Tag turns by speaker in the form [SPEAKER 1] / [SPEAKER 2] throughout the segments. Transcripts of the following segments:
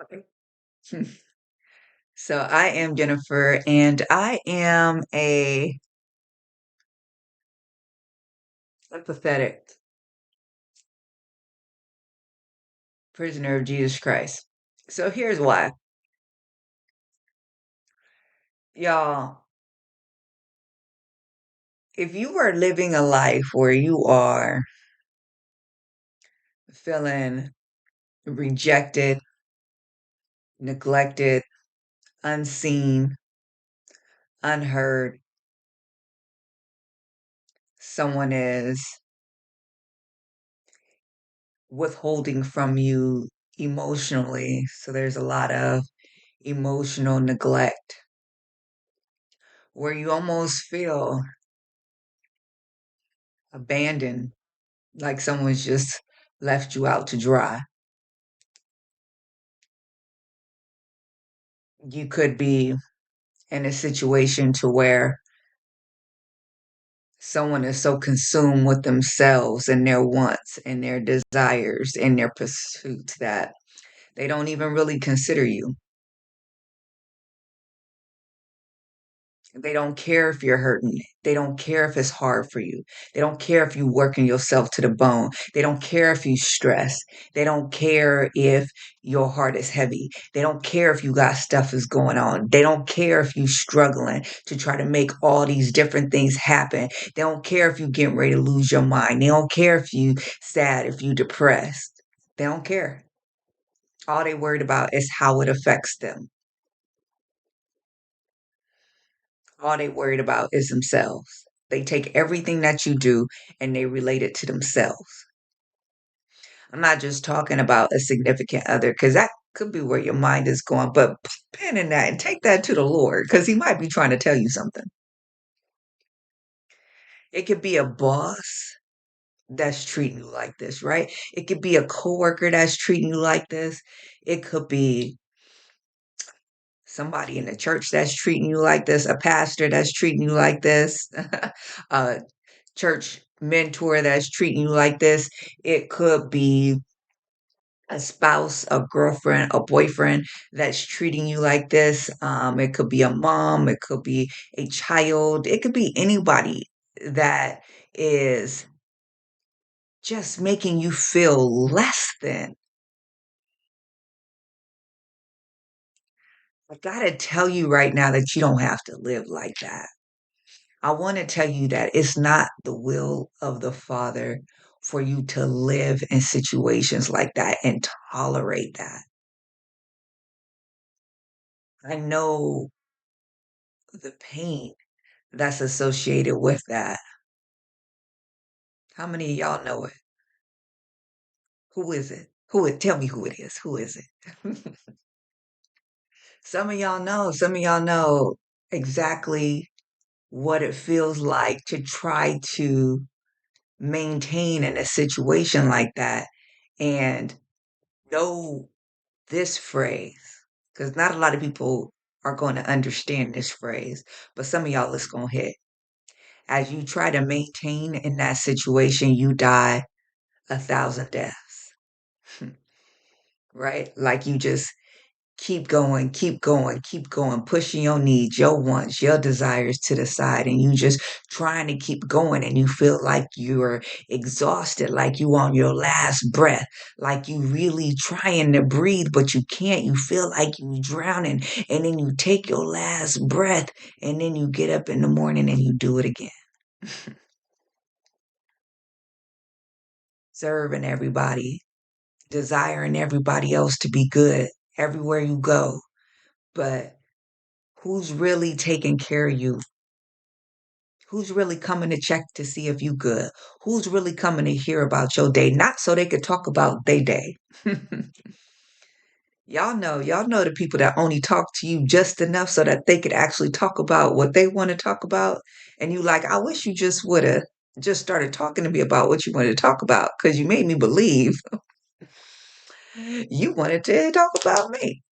[SPEAKER 1] Okay. So I am Jennifer, and I am a sympathetic prisoner of Jesus Christ. So here's why. Y'all, if you are living a life where you are feeling rejected, neglected, unseen, unheard, someone is withholding from you emotionally. So there's a lot of emotional neglect where you almost feel abandoned, like someone's just left you out to dry. You could be in a situation to where someone is so consumed with themselves and their wants and their desires and their pursuits that they don't even really consider you. They don't care if you're hurting. They don't care if it's hard for you. They don't care if you working yourself to the bone. They don't care if you stress. They don't care if your heart is heavy. They don't care if you got stuff is going on. They don't care if you struggling to try to make all these different things happen. They don't care if you getting ready to lose your mind. They don't care if you sad, if you depressed. They don't care. All they worried about is how it affects them. All they worried about is themselves. They take everything that you do and they relate it to themselves. I'm not just talking about a significant other because that could be where your mind is going, but pen in that and take that to the Lord because he might be trying to tell you something. It could be a boss that's treating you like this, right? It could be a coworker that's treating you like this. It could be somebody in the church that's treating you like this, a pastor that's treating you like this, a church mentor that's treating you like this. It could be a spouse, a girlfriend, a boyfriend that's treating you like this. It could be a mom, it could be a child, it could be anybody that is just making you feel less than. I gotta tell you right now that you don't have to live like that. I want to tell you that it's not the will of the Father for you to live in situations like that and tolerate that. I know the pain that's associated with that. How many of y'all know it? Who is it? Who it? Tell me who it is. Who is it? Some of y'all know. Some of y'all know exactly what it feels like to try to maintain in a situation like that and know this phrase, because not a lot of people are going to understand this phrase, but some of y'all it's going to hit. As you try to maintain in that situation, you die a thousand deaths, right? Like you just keep going, keep going, keep going, pushing your needs, your wants, your desires to the side, and you just trying to keep going, and you feel like you're exhausted, like you on your last breath, like you really trying to breathe, but you can't. You feel like you drowning, and then you take your last breath, and then you get up in the morning and you do it again. Serving everybody, desiring everybody else to be good everywhere you go, but who's really taking care of you? Who's really coming to check to see if you good? Who's really coming to hear about your day? Not so they could talk about their day. Y'all know the people that only talk to you just enough so that they could actually talk about what they want to talk about. And you like, I wish you just would have just started talking to me about what you wanted to talk about because you made me believe you wanted to talk about me.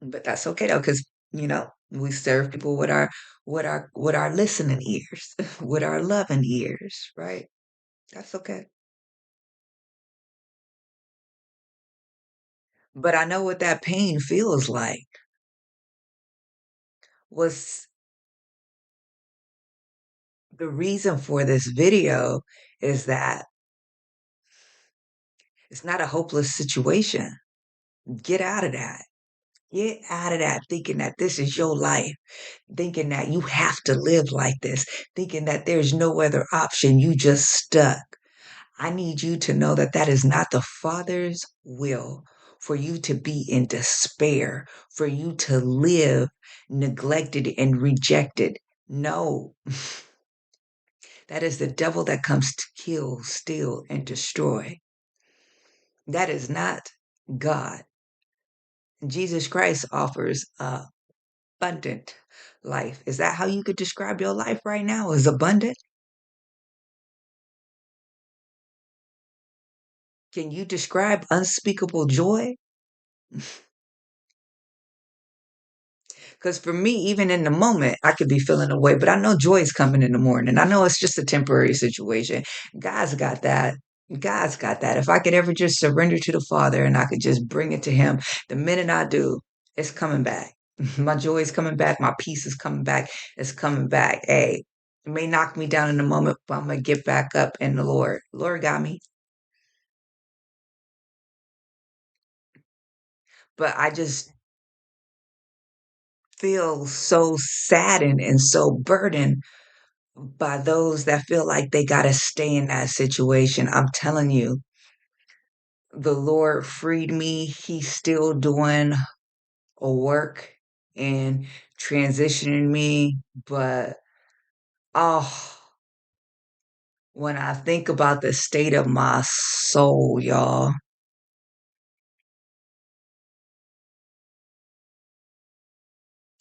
[SPEAKER 1] But that's okay though, because we serve people with our listening ears, with our loving ears, right? That's okay. But I know what that pain feels like. Was the reason for this video is that it's not a hopeless situation. Get out of that. Get out of that thinking that this is your life, thinking that you have to live like this, thinking that there's no other option. You just stuck. I need you to know that that is not the Father's will for you to be in despair, for you to live neglected and rejected. No, that is the devil that comes to kill, steal, and destroy. That is not God. Jesus Christ offers abundant life. Is that how you could describe your life right now? Is abundant? Can you describe unspeakable joy? Because for me, even in the moment, I could be feeling away, but I know joy is coming in the morning. I know it's just a temporary situation. God's got that. God's got that. If I could ever just surrender to the Father and I could just bring it to Him, the minute I do, it's coming back. My joy is coming back. My peace is coming back. It's coming back. Hey, it may knock me down in a moment, but I'm going to get back up in the Lord. Lord got me. But I just feel so saddened and so burdened by those that feel like they got to stay in that situation. I'm telling you, the Lord freed me. He's still doing a work and transitioning me. But oh, when I think about the state of my soul, y'all,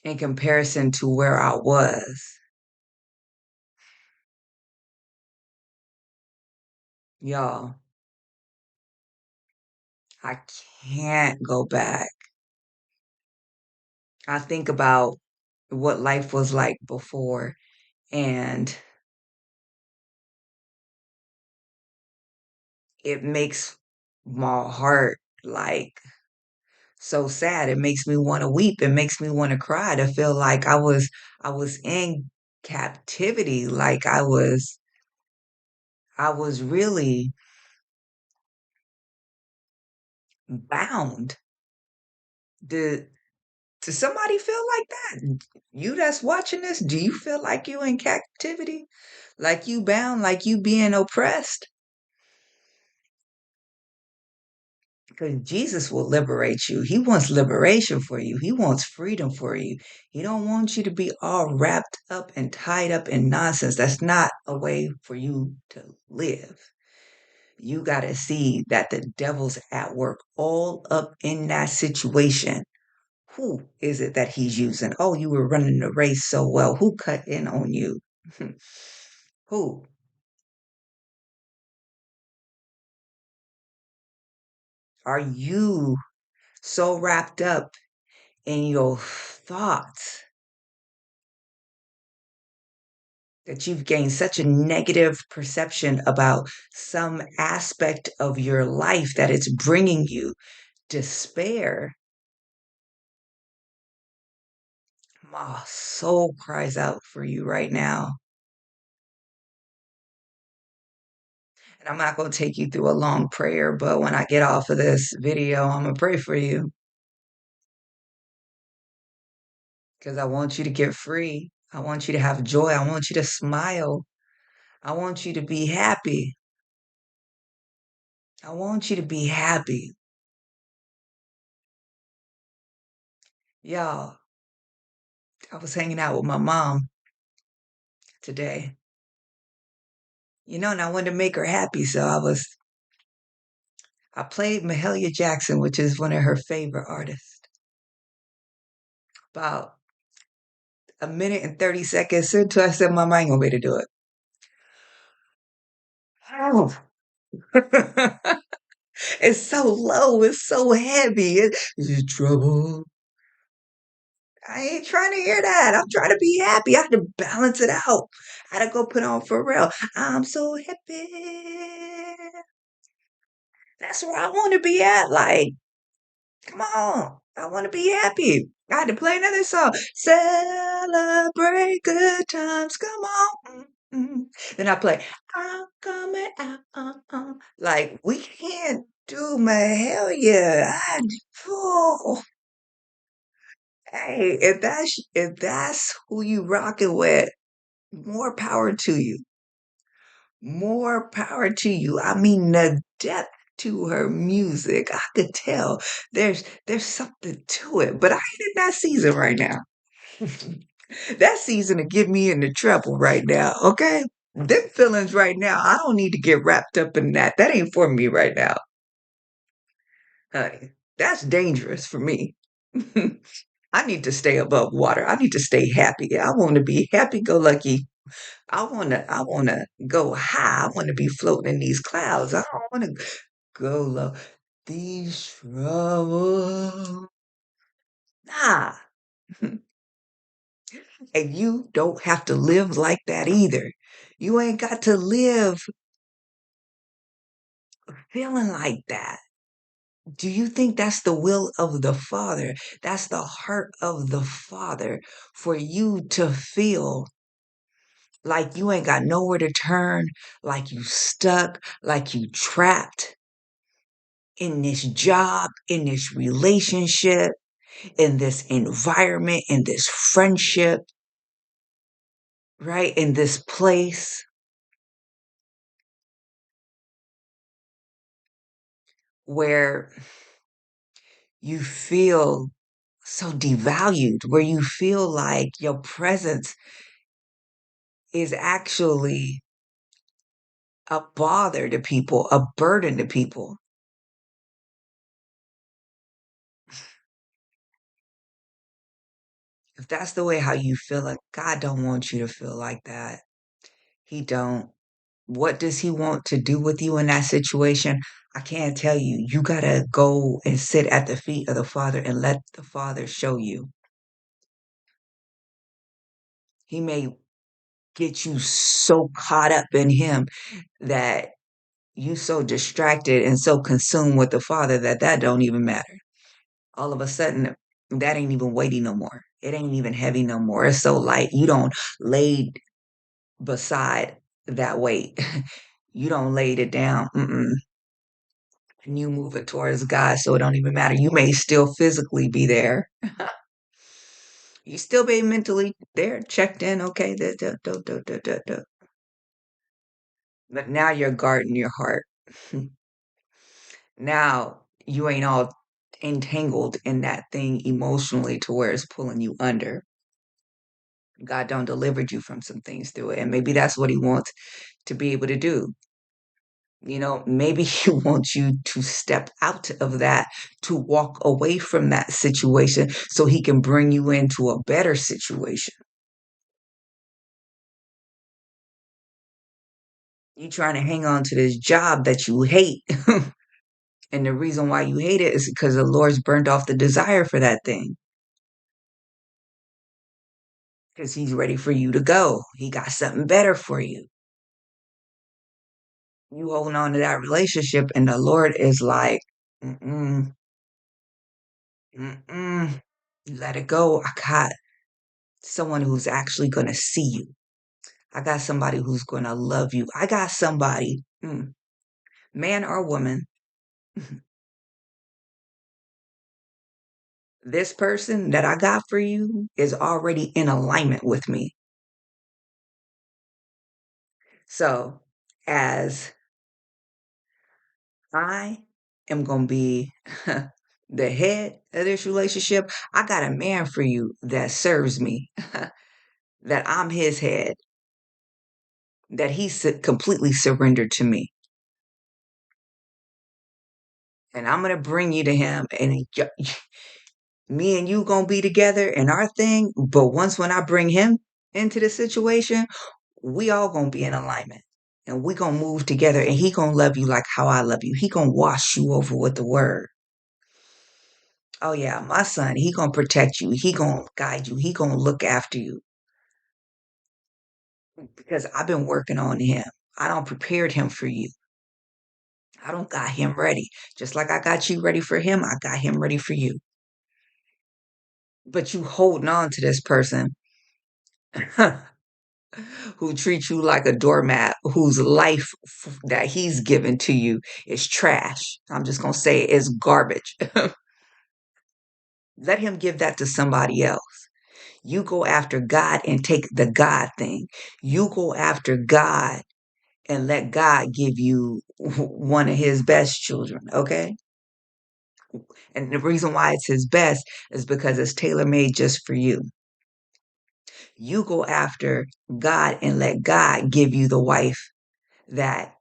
[SPEAKER 1] in comparison to where I was, y'all, I can't go back. I think about what life was like before, and it makes my heart like so sad. It makes me want to weep. It makes me want to cry to feel like I was in captivity, like I was really bound. Did does somebody feel like that? You that's watching this, do you feel like you in captivity? Like you bound, like you being oppressed? Because Jesus will liberate you. He wants liberation for you. He wants freedom for you. He don't want you to be all wrapped up and tied up in nonsense. That's not a way for you to live. You got to see that the devil's at work all up in that situation. Who is it that he's using? Oh, you were running the race so well. Who cut in on you? Who? Are you so wrapped up in your thoughts that you've gained such a negative perception about some aspect of your life that it's bringing you despair? My soul cries out for you right now. And I'm not going to take you through a long prayer, but when I get off of this video, I'm going to pray for you because I want you to get free. I want you to have joy. I want you to smile. I want you to be happy. I want you to be happy. Y'all, I was hanging out with my mom today, and I wanted to make her happy. So I played Mahalia Jackson, which is one of her favorite artists. About a minute and 30 seconds into I said, Mama, I ain't gonna be able to do it. Oh. It's so low, it's so heavy. It's trouble. I ain't trying to hear that. I'm trying to be happy. I had to balance it out. I had to go put on Pharrell. I'm so happy. That's where I want to be at. Like, Come on. I want to be happy. I had to play another song. Celebrate good times. Come on. Then I play, I'm coming out. Like, we can't do my hell yeah. Oh, hey, if that's who you rocking with, more power to you. More power to you. I mean, the depth to her music. I could tell there's something to it, but I ain't in that season right now. That season to get me into trouble right now, okay? Them feelings right now, I don't need to get wrapped up in that. That ain't for me right now, honey. That's dangerous for me. I need to stay above water. I need to stay happy. I want to be happy go lucky. I wanna go high. I wanna be floating in these clouds. I don't wanna go low. These troubles. Nah. And you don't have to live like that either. You ain't got to live feeling like that. Do you think that's the will of the Father? That's the heart of the Father for you to feel like you ain't got nowhere to turn, like you stuck, like you trapped in this job, in this relationship, in this environment, in this friendship, right? In this place where you feel so devalued, where you feel like your presence is actually a bother to people, a burden to people. If that's the way how you feel, like God don't want you to feel like that. He don't. What does he want to do with you in that situation? I can't tell you. You gotta go and sit at the feet of the Father and let the Father show you. He may get you so caught up in him that you so distracted and so consumed with the Father that that don't even matter. All of a sudden, that ain't even weighty no more. It ain't even heavy no more. It's so light. You don't lay beside that weight. You don't laid it down. Mm-mm. And you move it towards God, so it don't even matter. You may still physically be there. You still be mentally there, checked in, okay, but now you're guarding your heart. Now you ain't all entangled in that thing emotionally to where it's pulling you under. God done delivered you from some things through it, and maybe that's what he wants to be able to do. Maybe he wants you to step out of that, to walk away from that situation so he can bring you into a better situation. You trying to hang on to this job that you hate. And the reason why you hate it is because the Lord's burned off the desire for that thing. Because he's ready for you to go. He got something better for you. You holding on to that relationship, and the Lord is like, mm-mm, mm-mm, let it go. I got someone who's actually going to see you. I got somebody who's going to love you. I got somebody, man or woman, this person that I got for you is already in alignment with me. So, as I am going to be the head of this relationship, I got a man for you that serves me, that I'm his head, that he's completely surrendered to me. And I'm going to bring you to him, and me and you going to be together in our thing. But once when I bring him into the situation, we all going to be in alignment. And we going to move together, and he going to love you like how I love you. He going to wash you over with the word. Oh yeah, my son, he gonna protect you. He gonna guide you. He gonna look after you because I've been working on him. I don't prepared him for you. I don't got him ready. Just like I got you ready for him, I got him ready for you. But you holding on to this person who treats you like a doormat, whose life that he's given to you is trash. I'm just going to say it's garbage. Let him give that to somebody else. You go after God and take the God thing. You go after God and let God give you one of his best children, okay? And the reason why it's his best is because it's tailor made just for you. You go after God and let God give you the wife that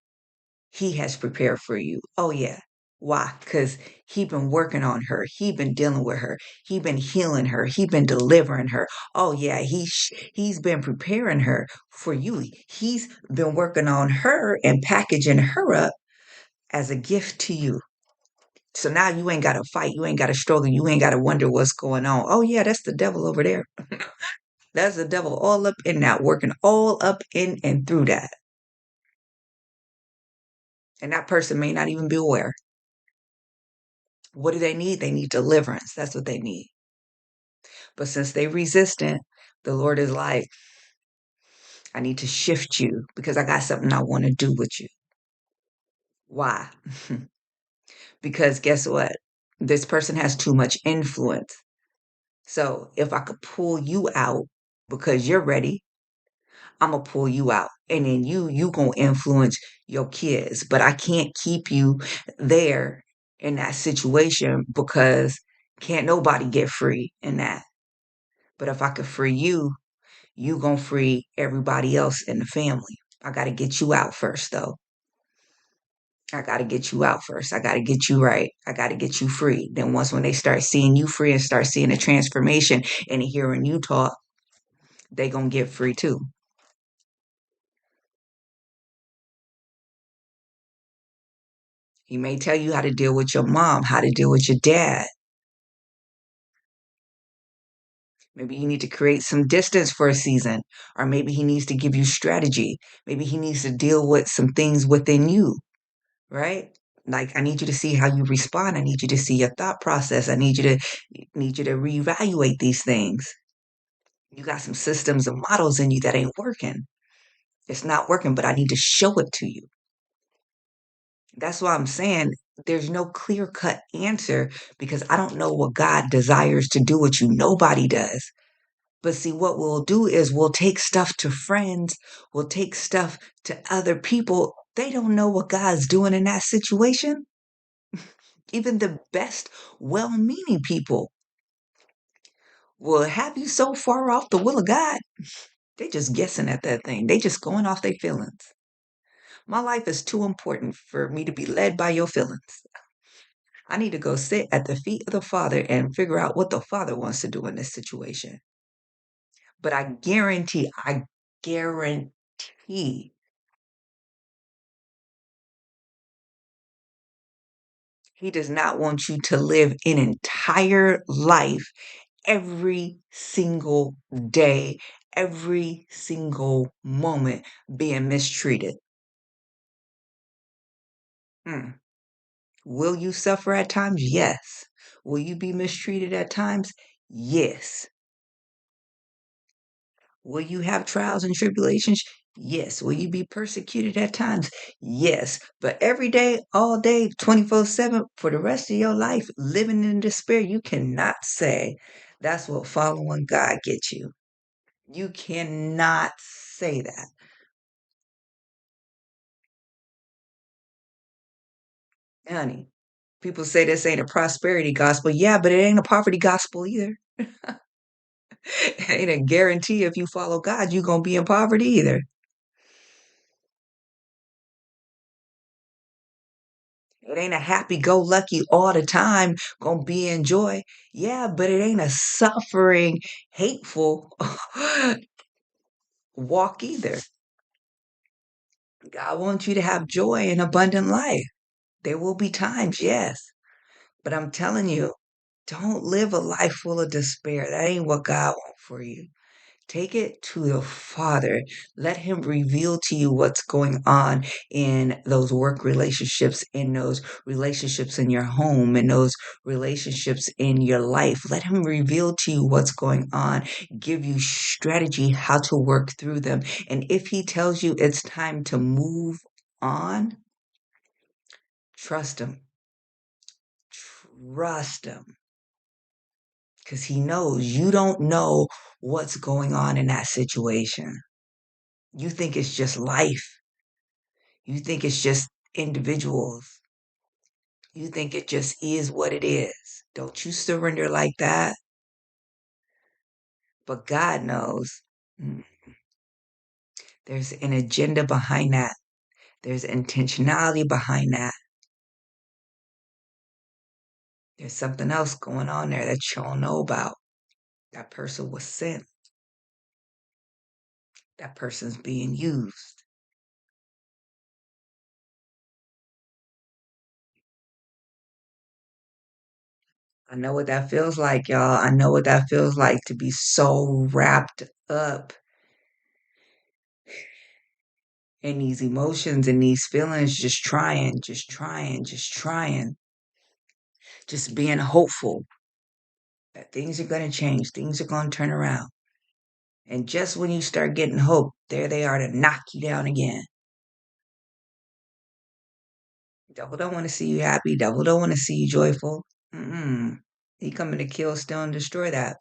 [SPEAKER 1] he has prepared for you. Oh yeah. Why? Because he been working on her. He been dealing with her. He been healing her. He been delivering her. Oh yeah, he's been preparing her for you. He's been working on her and packaging her up as a gift to you. So now you ain't got to fight. You ain't got to struggle. You ain't got to wonder what's going on. Oh yeah, that's the devil over there. That's the devil all up in that, working all up in and through that. And that person may not even be aware. What do they need? They need deliverance. That's what they need. But since they resistant, the Lord is like, I need to shift you because I got something I want to do with you. Why? Because guess what? This person has too much influence. So if I could pull you out because you're ready, I'm gonna pull you out. And then you gonna influence your kids. But I can't keep you there in that situation because can't nobody get free in that. But if I could free you, you gonna free everybody else in the family. I gotta get you out first though. I gotta get you out first. I gotta get you right. I gotta get you free. Then once when they start seeing you free and start seeing the transformation and hearing you talk, they gonna get free too. He may tell you how to deal with your mom, how to deal with your dad. Maybe you need to create some distance for a season, or maybe he needs to give you strategy. Maybe he needs to deal with some things within you, right? Like I need you to see how you respond. I need you to see your thought process. I need you to reevaluate these things. You got some systems and models in you that ain't working. It's not working, but I need to show it to you. That's why I'm saying there's no clear cut answer because I don't know what God desires to do with you. Nobody does. But see, what we'll do is we'll take stuff to friends, we'll take stuff to other people. They don't know what God's doing in that situation. Even the best, well meaning people will have you so far off the will of God. They just guessing at that thing. They just going off their feelings. My life is too important for me to be led by your feelings. I need to go sit at the feet of the Father and figure out what the Father wants to do in this situation. But I guarantee he does not want you to live an entire life every single day, every single moment being mistreated. Hmm. Will you suffer at times? Yes. Will you be mistreated at times? Yes. Will you have trials and tribulations? Yes. Will you be persecuted at times? Yes. But every day, all day, 24/7, for the rest of your life, living in despair, you cannot say that's what following God gets you. You cannot say that, honey. People say this ain't a prosperity gospel. Yeah, but it ain't a poverty gospel either. It ain't a guarantee if you follow God, you're going to be in poverty either. It ain't a happy go lucky all the time, gonna be in joy. Yeah, but it ain't a suffering, hateful walk either. God wants you to have joy and abundant life. There will be times, yes, but I'm telling you, don't live a life full of despair. That ain't what God wants for you. Take it to the Father. Let Him reveal to you what's going on in those work relationships, in those relationships in your home, in those relationships in your life. Let Him reveal to you what's going on, give you strategy how to work through them. And if He tells you it's time to move on, trust Him. Trust Him. Because He knows you don't know what's going on in that situation. You think it's just life. You think it's just individuals. You think it just is what it is. Don't you surrender like that. But God knows there's an agenda behind that. There's intentionality behind that. There's something else going on there that you don't know about. That person was sent. That person's being used. I know what that feels like, y'all. I know what that feels like to be so wrapped up in these emotions and these feelings, just being hopeful that things are going to change, things are going to turn around. And just when you start getting hope, there they are to knock you down again. Devil don't want to see you happy. Devil don't want to see you joyful. Mm-mm. He coming to kill, steal, and destroy that.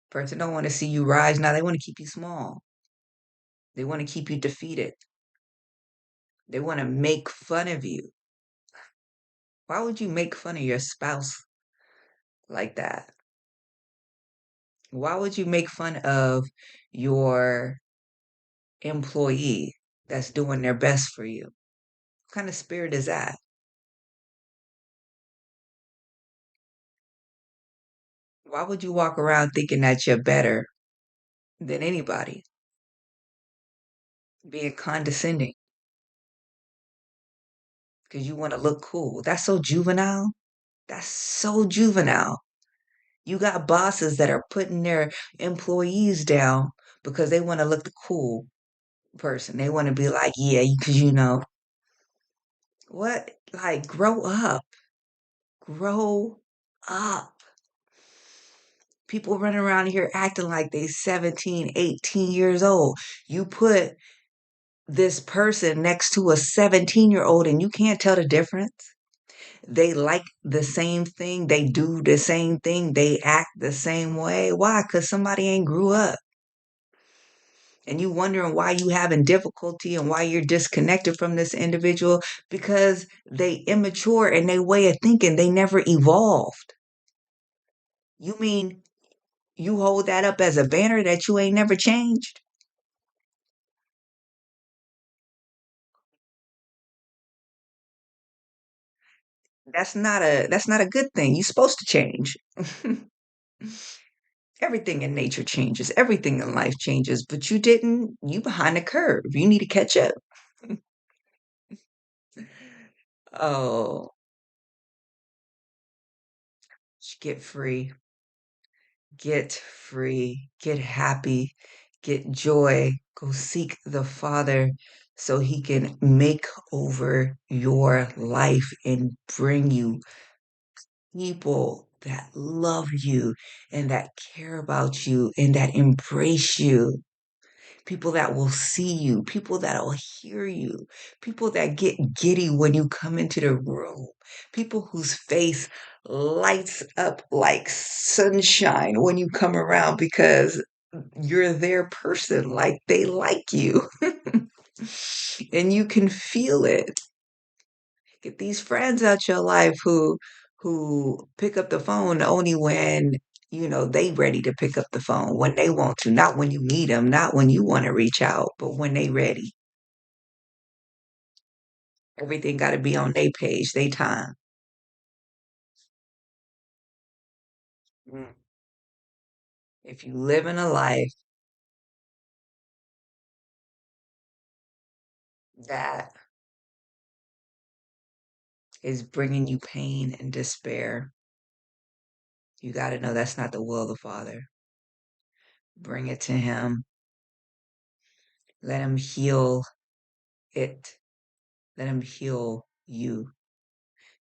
[SPEAKER 1] Person don't want to see you rise. Now they want to keep you small. They want to keep you defeated. They want to make fun of you. Why would you make fun of your spouse like that? Why would you make fun of your employee that's doing their best for you? What kind of spirit is that? Why would you walk around thinking that you're better than anybody? Being condescending because you want to look cool. That's so juvenile. That's so juvenile. You got bosses that are putting their employees down because they want to look the cool person. They want to be like, yeah, because what? Like, grow up. Grow up. People running around here acting like they 17, 18 years old. You put this person next to a 17-year-old and you can't tell the difference. They like the same thing, they do the same thing, they act the same way. Why? Because somebody ain't grew up. And you wondering why you having difficulty and why you're disconnected from this individual because they immature in their way of thinking. They never evolved. You mean you hold that up as a banner that you ain't never changed? That's not a good thing. You're supposed to change. Everything in nature changes. Everything in life changes, but you didn't. You behind the curve. You need to catch up. Oh, get free. Get free. Get happy. Get joy. Go seek the Father so he can make over your life and bring you people that love you and that care about you and that embrace you. People that will see you, people that will hear you, people that get giddy when you come into the room, people whose face lights up like sunshine when you come around because you're their person, like they like you. And you can feel it. Get these friends out your life who pick up the phone only when they ready to pick up the phone when they want to, not when you need them, not when you want to reach out, but when they ready. Everything got to be on their page, they time. Mm. If you live in a life that is bringing you pain and despair, you got to know that's not the will of the Father. Bring it to him. Let him heal it. Let him heal you.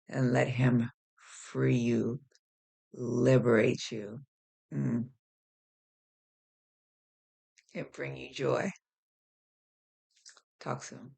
[SPEAKER 1] And let him free you, liberate you, mm, and bring you joy. Talk soon.